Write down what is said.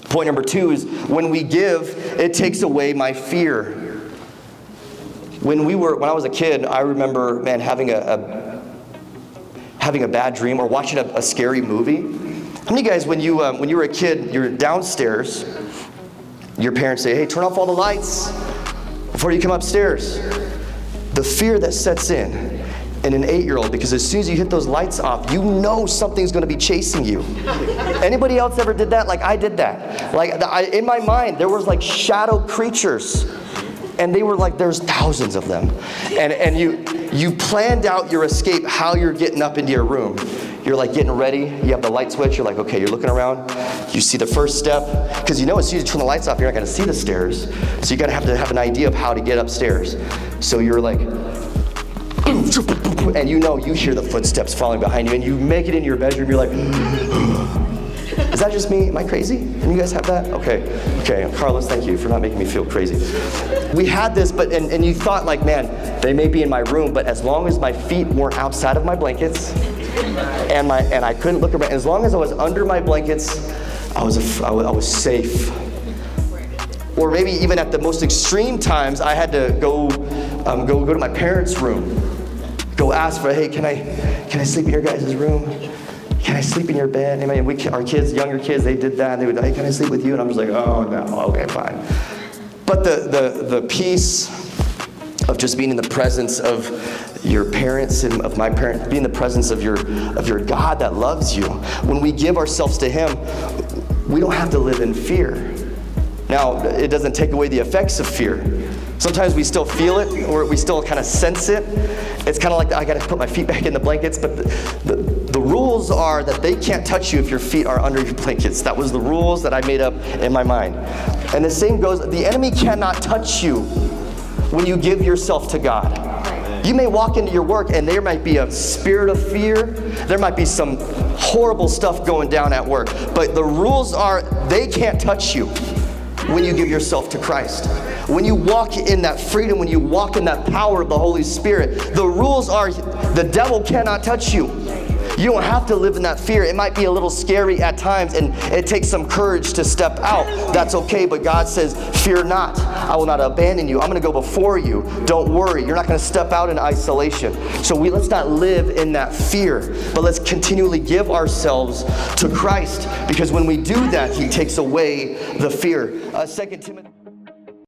Point number 2 is when we give, it takes away my fear. When I was a kid, I remember, man, having a bad dream or watching a scary movie. How many of you guys, when you were a kid, you're downstairs, your parents say, hey, turn off all the lights before you come upstairs. The fear that sets in an 8-year-old, because as soon as you hit those lights off, you know something's going to be chasing you. Anybody else ever did that? Like I did that. Like in my mind, there was like shadow creatures, and they were like, there's thousands of them. And you planned out your escape, how you're getting up into your room. You're like getting ready, you have the light switch, you're like, okay, you're looking around, you see the first step, because you know as soon as you turn the lights off, you're not gonna see the stairs, so you gotta have an idea of how to get upstairs. So you're like, and you know you hear the footsteps following behind you, and you make it into your bedroom, you're like, is that just me? Am I crazy? And you guys have that? Okay, Carlos, thank you for not making me feel crazy. We had this, but and you thought like, man, they may be in my room, but as long as my feet weren't outside of my blankets, and I couldn't look around, as long as I was under my blankets, I was safe. Or maybe even at the most extreme times, I had to go to my parents' room, go ask for, hey, can I sleep in your guys' room? Can I sleep in your bed? And our kids, younger kids, they did that. And they would, hey, can I sleep with you? And I'm just like, oh no, okay, fine. But the peace of just being in the presence of your parents and of my parents, being in the presence of your God that loves you. When we give ourselves to Him, we don't have to live in fear. Now, it doesn't take away the effects of fear. Sometimes we still feel it, or we still kind of sense it. It's kind of like, I got to put my feet back in the blankets, but the rules are that they can't touch you if your feet are under your blankets. That was the rules that I made up in my mind. And the same goes, the enemy cannot touch you when you give yourself to God. You may walk into your work and there might be a spirit of fear. There might be some horrible stuff going down at work. But the rules are, they can't touch you when you give yourself to Christ. When you walk in that freedom, when you walk in that power of the Holy Spirit, the rules are, the devil cannot touch you. You don't have to live in that fear. It might be a little scary at times, and it takes some courage to step out. That's okay, but God says, fear not. I will not abandon you. I'm going to go before you. Don't worry. You're not going to step out in isolation. So let's not live in that fear, but let's continually give ourselves to Christ, because when we do that, He takes away the fear. 2 Timothy